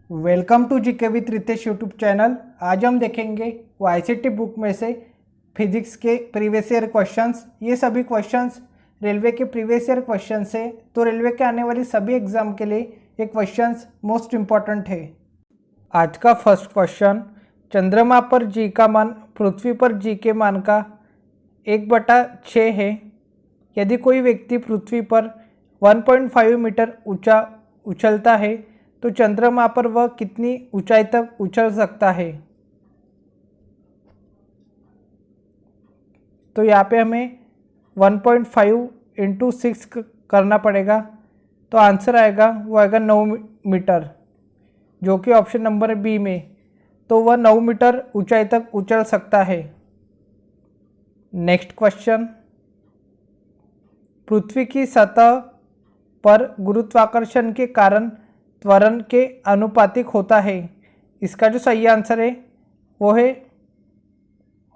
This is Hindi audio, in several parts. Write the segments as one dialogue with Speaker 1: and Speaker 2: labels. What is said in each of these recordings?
Speaker 1: Welcome to GK with Ritesh YouTube channel. आज हम देखेंगे वाईसीटी बुक में से फिजिक्स के प्रीवियस ईयर क्वेश्चंस। ये सभी क्वेश्चंस रेलवे के प्रीवियस ईयर क्वेश्चंस है, तो रेलवे के आने वाली सभी एग्जाम के लिए ये क्वेश्चंस मोस्ट इम्पॉर्टेंट है। आज का फर्स्ट क्वेश्चन, चंद्रमा पर जी का मान पृथ्वी पर जी के मान का 1/6 है। यदि कोई व्यक्ति पृथ्वी पर 1.5 मीटर ऊंचा उछलता है तो चंद्रमा पर वह कितनी ऊंचाई तक उछल सकता है। तो यहाँ पे हमें 1.5 × 6 करना पड़ेगा, तो आंसर आएगा वो आएगा 9 मीटर, जो कि ऑप्शन नंबर बी में। तो वह 9 मीटर ऊंचाई तक उछल सकता है। नेक्स्ट क्वेश्चन, पृथ्वी की सतह पर गुरुत्वाकर्षण के कारण त्वरण के अनुपातिक होता है। इसका जो सही आंसर है वो है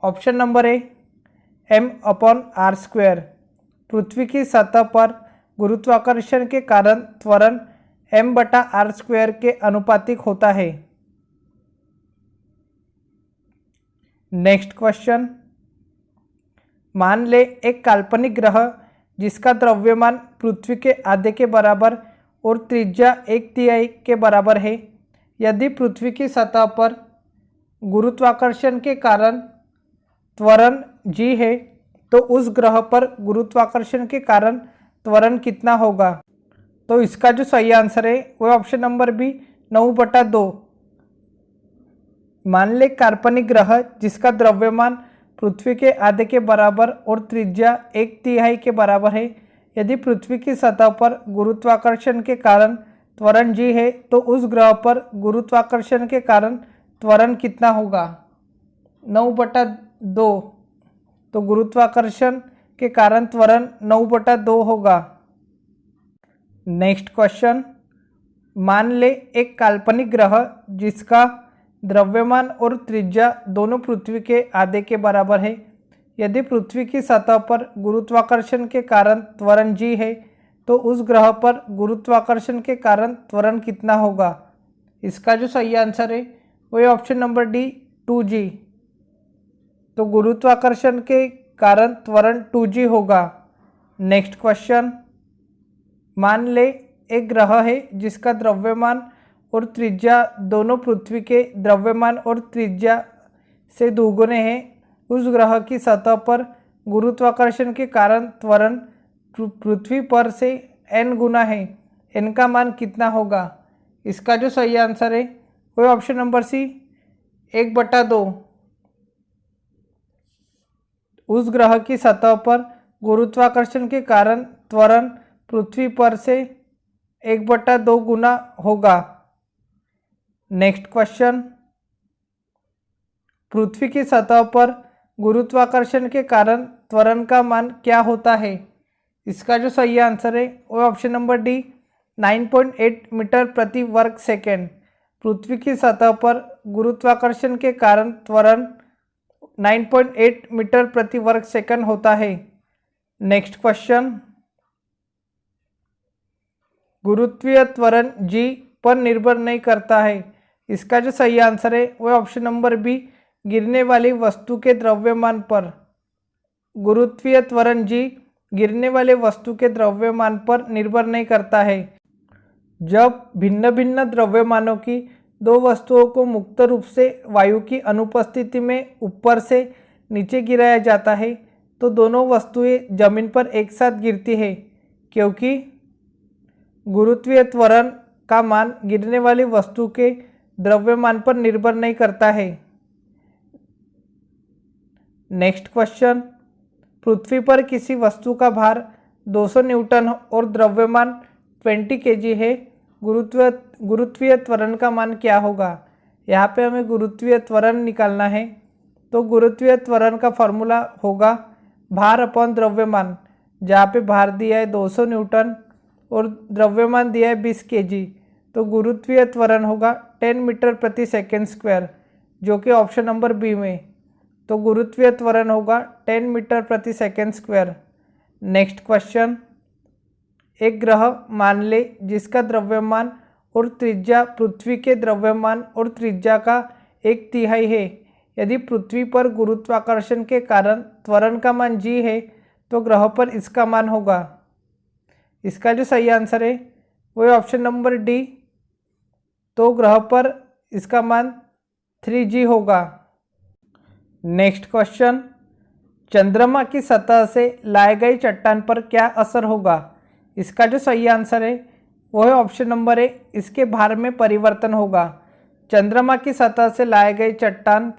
Speaker 1: ऑप्शन नंबर ए, m/r²। पृथ्वी की सतह पर गुरुत्वाकर्षण के कारण त्वरण m/r² के अनुपातिक होता है। नेक्स्ट क्वेश्चन, मान ले एक काल्पनिक ग्रह जिसका द्रव्यमान पृथ्वी के आधे के बराबर और त्रिज्या 1/3 के बराबर है। यदि पृथ्वी की सतह पर गुरुत्वाकर्षण के कारण त्वरण g है तो उस ग्रह पर गुरुत्वाकर्षण के कारण त्वरण कितना होगा। तो इसका जो सही आंसर है वो ऑप्शन नंबर बी, 9/2। मान ले काल्पनिक ग्रह जिसका द्रव्यमान पृथ्वी के आधे के बराबर और त्रिज्या 1/3 के बराबर है। यदि पृथ्वी की सतह पर गुरुत्वाकर्षण के कारण त्वरण g है तो उस ग्रह पर गुरुत्वाकर्षण के कारण त्वरण कितना होगा। 9/2। तो गुरुत्वाकर्षण के कारण त्वरण 9/2 होगा। नेक्स्ट क्वेश्चन, मान ले एक काल्पनिक ग्रह जिसका द्रव्यमान और त्रिज्या दोनों पृथ्वी के आधे के बराबर है। यदि पृथ्वी की सतह पर गुरुत्वाकर्षण के कारण त्वरण g है तो उस ग्रह पर गुरुत्वाकर्षण के कारण त्वरण कितना होगा। इसका जो सही आंसर है वो ऑप्शन नंबर डी, 2g। तो गुरुत्वाकर्षण के कारण त्वरण 2g होगा। नेक्स्ट क्वेश्चन, मान ले एक ग्रह है जिसका द्रव्यमान और त्रिज्या दोनों पृथ्वी के द्रव्यमान और त्रिज्या से दोगुने हैं। उस ग्रह की सतह पर गुरुत्वाकर्षण के कारण त्वरण पृथ्वी पर से n गुना है। n का मान कितना होगा। इसका जो सही आंसर है वो ऑप्शन नंबर सी, 1/2। उस ग्रह की सतह पर गुरुत्वाकर्षण के कारण त्वरण पृथ्वी पर से 1/2 गुना होगा। नेक्स्ट क्वेश्चन, पृथ्वी की सतह पर गुरुत्वाकर्षण के कारण त्वरण का मान क्या होता है। इसका जो सही आंसर है वो ऑप्शन नंबर डी, 9.8 मीटर प्रति वर्ग सेकेंड। पृथ्वी की सतह पर गुरुत्वाकर्षण के कारण त्वरण 9.8 मीटर प्रति वर्ग सेकंड होता है। नेक्स्ट क्वेश्चन, गुरुत्वीय त्वरण g पर निर्भर नहीं करता है। इसका जो सही आंसर है वो ऑप्शन नंबर बी, गिरने वाली वस्तु के द्रव्यमान पर। गुरुत्वीय त्वरण g गिरने वाले वस्तु के द्रव्यमान पर निर्भर नहीं करता है। जब भिन्न भिन्न द्रव्यमानों की दो वस्तुओं को मुक्त रूप से वायु की अनुपस्थिति में ऊपर से नीचे गिराया जाता है तो दोनों वस्तुएं जमीन पर एक साथ गिरती है, क्योंकि गुरुत्वीय त्वरण का मान गिरने वाली वस्तु के द्रव्यमान पर निर्भर नहीं करता है। नेक्स्ट क्वेश्चन, पृथ्वी पर किसी वस्तु का भार 200 न्यूटन और द्रव्यमान 20 kg है। गुरुत्वीय त्वरण का मान क्या होगा। यहाँ पे हमें गुरुत्वीय त्वरण निकालना है, तो गुरुत्वीय त्वरण का फॉर्मूला होगा भार अपॉन द्रव्यमान। जहाँ पे भार दिया है 200 न्यूटन और द्रव्यमान दिया है 20 kg, तो गुरुत्वीय त्वरण होगा 10 मीटर प्रति सेकेंड स्क्वायर, जो कि ऑप्शन नंबर बी में। तो गुरुत्वीय त्वरण होगा 10 मीटर प्रति सेकेंड स्क्वायर। नेक्स्ट क्वेश्चन, एक ग्रह मान ले जिसका द्रव्यमान और त्रिज्या पृथ्वी के द्रव्यमान और त्रिज्या का 1/3 है। यदि पृथ्वी पर गुरुत्वाकर्षण के कारण त्वरण का मान g है तो ग्रह पर इसका मान होगा। इसका जो सही आंसर है वो है ऑप्शन नंबर डी। तो ग्रह पर इसका मान 3g होगा। नेक्स्ट क्वेश्चन, चंद्रमा की सतह से लाए गई चट्टान पर क्या असर होगा? इसका जो सही आंसर है वो है ऑप्शन नंबर ए, इसके भार में परिवर्तन होगा। चंद्रमा की सतह से लाए गए चट्टान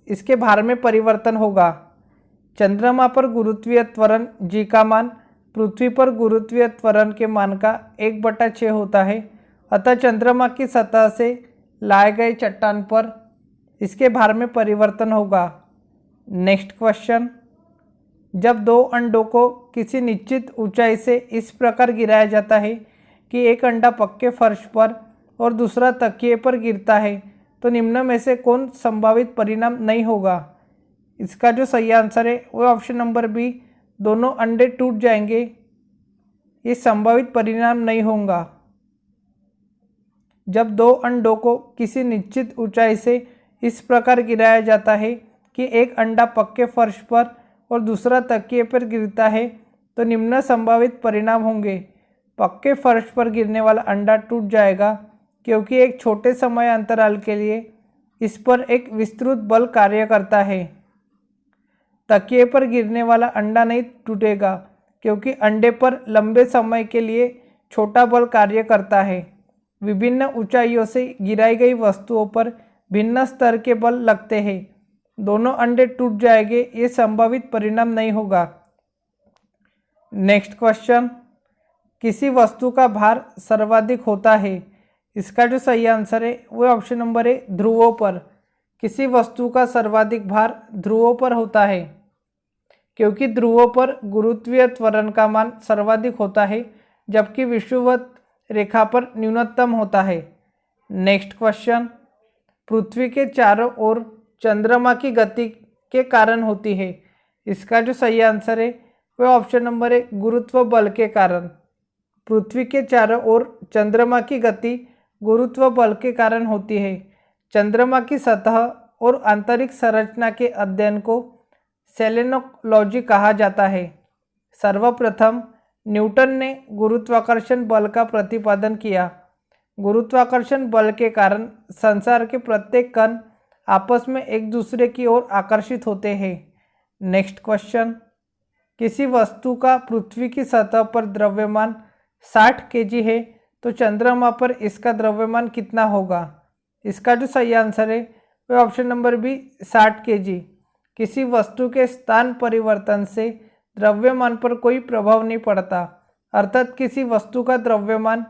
Speaker 1: इसके भार में परिवर्तन होगा। चंद्रमा पर गुरुत्वीय त्वरण g का मान पृथ्वी पर गुरुत्वीय त्वरण के मान का 1/6 होता है। अतः चंद्रमा की सतह से लाए गए चट्टान पर इसके भार में परिवर्तन होगा। नेक्स्ट क्वेश्चन, जब दो अंडों को किसी निश्चित ऊंचाई से इस प्रकार गिराया जाता है कि एक अंडा पक्के फर्श पर और दूसरा तकिए पर गिरता है तो निम्न में से कौन संभावित परिणाम नहीं होगा? इसका जो सही आंसर है वो ऑप्शन नंबर बी, दोनों अंडे टूट जाएंगे। ये संभावित परिणाम नहीं होगा। जब दो अंडों को किसी निश्चित ऊंचाई से इस प्रकार गिराया जाता है कि एक अंडा पक्के फर्श पर और दूसरा तकिए पर गिरता है तो निम्न संभावित परिणाम होंगे। पक्के फर्श पर गिरने वाला अंडा टूट जाएगा क्योंकि एक छोटे समय अंतराल के लिए इस पर एक विस्तृत बल कार्य करता है। तकिए पर गिरने वाला अंडा नहीं टूटेगा क्योंकि अंडे पर लंबे समय के लिए छोटा बल कार्य करता है। विभिन्न ऊंचाइयों से गिराई गई वस्तुओं पर भिन्न स्तर के बल लगते हैं। दोनों अंडे टूट जाएंगे, ये संभावित परिणाम नहीं होगा। नेक्स्ट क्वेश्चन, किसी वस्तु का भार सर्वाधिक होता है? इसका जो सही आंसर है वो ऑप्शन नंबर है, ध्रुवों पर। किसी वस्तु का सर्वाधिक भार ध्रुवों पर होता है क्योंकि ध्रुवों पर गुरुत्वीय त्वरण का मान सर्वाधिक होता है जबकि विषुवत रेखा पर न्यूनतम होता है। नेक्स्ट क्वेश्चन, पृथ्वी के चारों ओर चंद्रमा की गति के कारण होती है। इसका जो सही आंसर है वह ऑप्शन नंबर है, गुरुत्व बल के कारण। पृथ्वी के चारों ओर चंद्रमा की गति गुरुत्व बल के कारण होती है। चंद्रमा की सतह और आंतरिक संरचना के अध्ययन को सेलेनोलॉजी कहा जाता है। सर्वप्रथम न्यूटन ने गुरुत्वाकर्षण बल का प्रतिपादन किया। गुरुत्वाकर्षण बल के कारण संसार के प्रत्येक कण आपस में एक दूसरे की ओर आकर्षित होते हैं। नेक्स्ट क्वेश्चन, किसी वस्तु का पृथ्वी की सतह पर द्रव्यमान 60 kg है तो चंद्रमा पर इसका द्रव्यमान कितना होगा? इसका जो सही आंसर है वह ऑप्शन नंबर बी, 60 kg। किसी वस्तु के स्थान परिवर्तन से द्रव्यमान पर कोई प्रभाव नहीं पड़ता, अर्थात किसी वस्तु का द्रव्यमान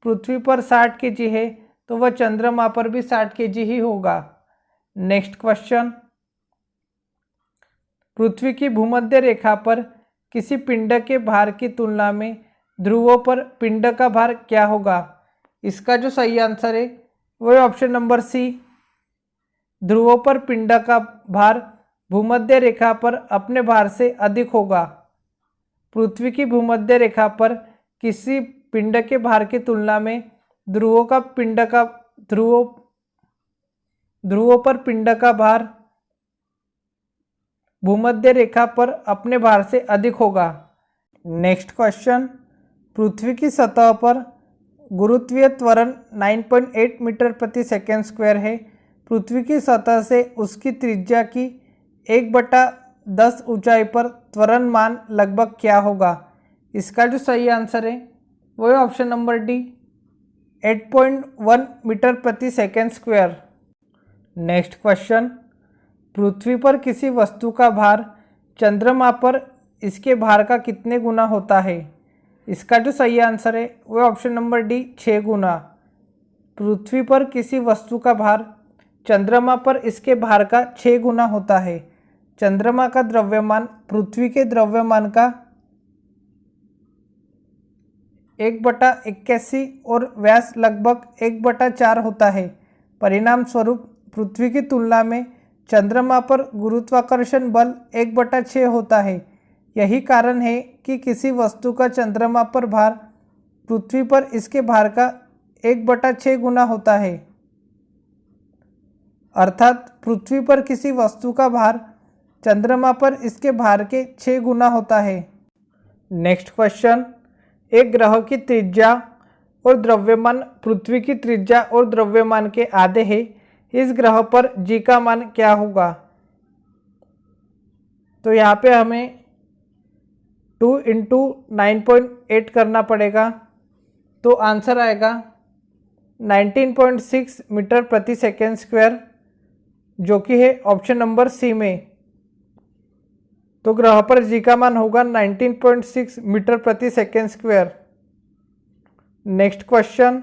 Speaker 1: पृथ्वी पर 60 kg है तो वह चंद्रमा पर भी 60 kg ही होगा। नेक्स्ट क्वेश्चन, पृथ्वी की भूमध्य रेखा पर किसी पिंड के भार की तुलना में ध्रुवों पर पिंड का भार क्या होगा? इसका जो सही आंसर है वह ऑप्शन नंबर सी, ध्रुवों पर पिंड का भार भूमध्य रेखा पर अपने भार से अधिक होगा। पृथ्वी की भूमध्य रेखा पर किसी पिंड के भार की तुलना में ध्रुवों पर पिंड का भार भूमध्य रेखा पर अपने भार से अधिक होगा। नेक्स्ट क्वेश्चन, पृथ्वी की सतह पर गुरुत्वीय त्वरण 9.8 मीटर प्रति सेकेंड स्क्वायर है। पृथ्वी की सतह से उसकी त्रिज्या की 1/10 ऊंचाई पर त्वरण मान लगभग क्या होगा? इसका जो सही आंसर है वो है ऑप्शन नंबर डी, 8.1 मीटर प्रति सेकेंड स्क्वायर। नेक्स्ट क्वेश्चन, पृथ्वी पर किसी वस्तु का भार चंद्रमा पर इसके भार का कितने गुना होता है? इसका जो सही आंसर है वो ऑप्शन नंबर डी, 6 गुना। पृथ्वी पर किसी वस्तु का भार चंद्रमा पर इसके भार का 6 गुना होता है। चंद्रमा का द्रव्यमान पृथ्वी के द्रव्यमान का 1/81 और व्यास लगभग 1/4 होता है। परिणाम स्वरूप पृथ्वी की तुलना में चंद्रमा पर गुरुत्वाकर्षण बल 1/6 होता है। यही कारण है कि किसी वस्तु का चंद्रमा पर भार पृथ्वी पर इसके भार का 1/6 गुना होता है। अर्थात पृथ्वी पर किसी वस्तु का भार चंद्रमा पर इसके भार के 6 गुना होता है। नेक्स्ट क्वेश्चन, एक ग्रह की त्रिज्या और द्रव्यमान पृथ्वी की त्रिज्या और द्रव्यमान के आधे है। इस ग्रह पर जी का मान क्या होगा? तो यहाँ पे हमें 2 × 9.8 करना पड़ेगा, तो आंसर आएगा 19.6 मीटर प्रति सेकेंड स्क्वायर, जो कि है ऑप्शन नंबर सी में। तो ग्रह पर जी का मान होगा 19.6 मीटर प्रति सेकेंड स्क्वायर। नेक्स्ट क्वेश्चन,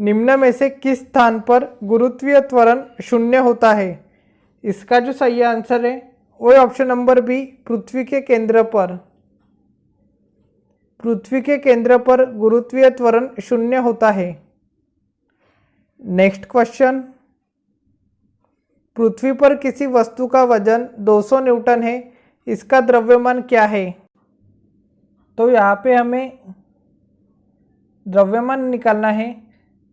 Speaker 1: निम्न में से किस स्थान पर गुरुत्वीय त्वरण 0 होता है? इसका जो सही आंसर है वो ऑप्शन नंबर बी, पृथ्वी के केंद्र पर। पृथ्वी के केंद्र पर गुरुत्वीय त्वरण 0 होता है। नेक्स्ट क्वेश्चन, पृथ्वी पर किसी वस्तु का वजन 200 न्यूटन है, इसका द्रव्यमान क्या है? तो यहाँ पे हमें द्रव्यमान निकालना है,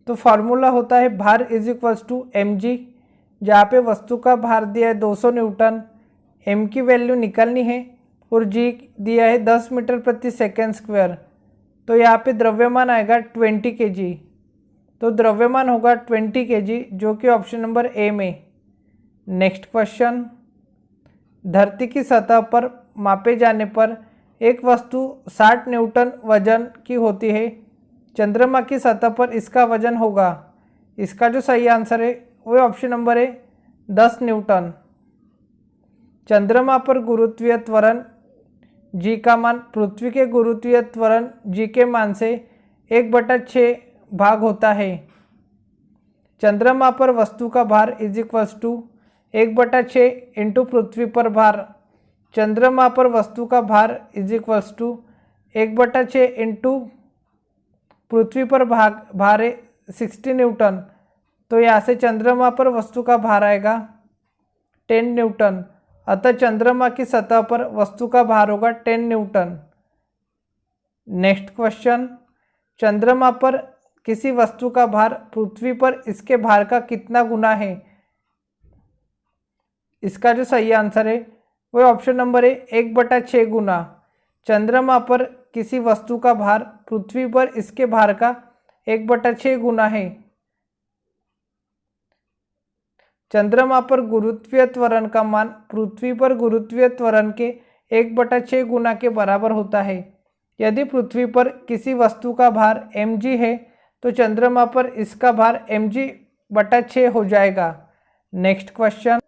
Speaker 1: तो फार्मूला होता है भार इज इक्वल्स टू mg, जहाँ पे वस्तु का भार दिया है 200 न्यूटन, m की वैल्यू निकालनी है और g दिया है 10 मीटर प्रति सेकेंड स्क्वायर। तो यहाँ पे द्रव्यमान आएगा 20 kg, तो द्रव्यमान होगा 20 kg, जो कि ऑप्शन नंबर ए में। नेक्स्ट क्वेश्चन, धरती की सतह पर मापे जाने पर एक वस्तु 60 न्यूटन वजन की होती है, चंद्रमा की सतह पर इसका वजन होगा। इसका जो सही आंसर है वो ऑप्शन नंबर है 10 न्यूटन। चंद्रमा पर गुरुत्वीय त्वरण जी का मान पृथ्वी के गुरुत्वीय त्वरण जी के मान से 1/6 भाग होता है। चंद्रमा पर वस्तु का भार इज इक्वल्स टू 1/6 इंटू पृथ्वी पर भार। चंद्रमा पर वस्तु का भार इज इक्वल्स टू 1/6 इंटू पृथ्वी पर भार है 60 न्यूटन। तो यहाँ से चंद्रमा पर वस्तु का भार आएगा 10 न्यूटन, अतः चंद्रमा की सतह पर वस्तु का भार होगा 10 न्यूटन। नेक्स्ट क्वेश्चन, चंद्रमा पर किसी वस्तु का भार पृथ्वी पर इसके भार का कितना गुना है? इसका जो सही आंसर है वो ऑप्शन नंबर है 1/6 गुना। चंद्रमा पर किसी वस्तु का भार पृथ्वी पर इसके भार का 1/6 गुना है। चंद्रमा पर गुरुत्वीय त्वरण का मान पृथ्वी पर गुरुत्वीय त्वरण के 1/6 गुना के बराबर होता है। यदि पृथ्वी पर किसी वस्तु का भार mg है तो चंद्रमा पर इसका भार mg/6 हो जाएगा। नेक्स्ट क्वेश्चन,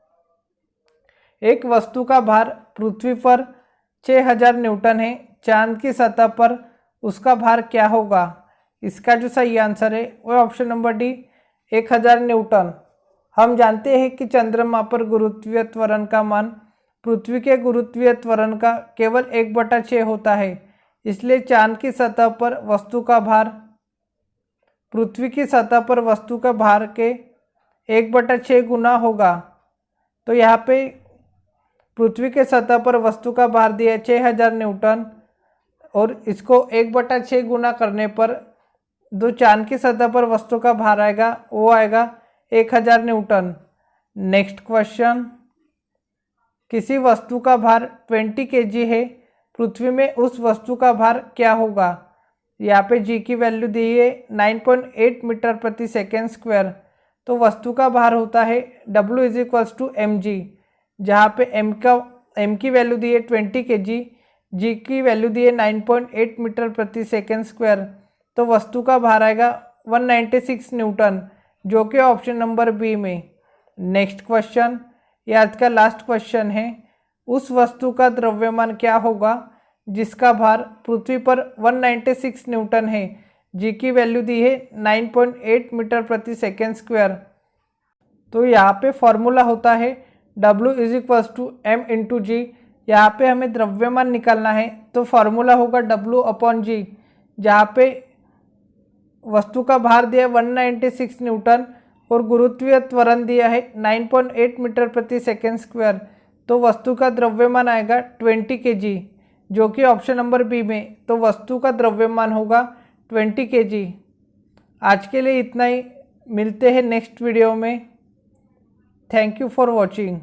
Speaker 1: एक वस्तु का भार पृथ्वी पर 6000 न्यूटन है, चांद की सतह पर उसका भार क्या होगा? इसका जो सही आंसर है वो ऑप्शन नंबर डी, 1000 न्यूटन। हम जानते हैं कि चंद्रमा पर गुरुत्वीय त्वरण का मान पृथ्वी के गुरुत्वीय त्वरण का केवल 1/6 होता है, इसलिए चांद की सतह पर वस्तु का भार पृथ्वी की सतह पर वस्तु का भार के 1/6 गुना होगा। तो यहाँ पे पृथ्वी के सतह पर वस्तु का भार दिया है 6000 न्यूटन और इसको 1/6 गुना करने पर जो चांद की सतह पर वस्तु का भार आएगा वो आएगा 1000 न्यूटन। नेक्स्ट क्वेश्चन, किसी वस्तु का भार 20 kg है, पृथ्वी में उस वस्तु का भार क्या होगा? यहाँ पे जी की वैल्यू दी है 9.8 मीटर प्रति सेकेंड स्क्वायर। तो वस्तु का भार होता है W is equals to mg, जहाँ पे m की वैल्यू दी है 20 kg, g की वैल्यू दी है 9.8 मीटर प्रति सेकेंड स्क्वायर। तो वस्तु का भार आएगा 196 न्यूटन, जो कि ऑप्शन नंबर बी में। नेक्स्ट क्वेश्चन, ये आज का लास्ट क्वेश्चन है। उस वस्तु का द्रव्यमान क्या होगा जिसका भार पृथ्वी पर 196 न्यूटन है, जी की वैल्यू दी है 9.8 मीटर प्रति सेकेंड स्क्वायर। तो यहाँ पे फॉर्मूला होता है W is equals to m into g. यहाँ पे हमें द्रव्यमान निकालना है, तो फॉर्मूला होगा W/g, जहाँ पे वस्तु का भार दिया है 196 न्यूटन और गुरुत्वीय त्वरण दिया है 9.8 मीटर प्रति सेकेंड स्क्वायर। तो वस्तु का द्रव्यमान आएगा 20 kg, जो कि ऑप्शन नंबर बी में। तो वस्तु का द्रव्यमान होगा 20 kg। आज के लिए इतना ही, मिलते हैं नेक्स्ट वीडियो में। Thank you for watching.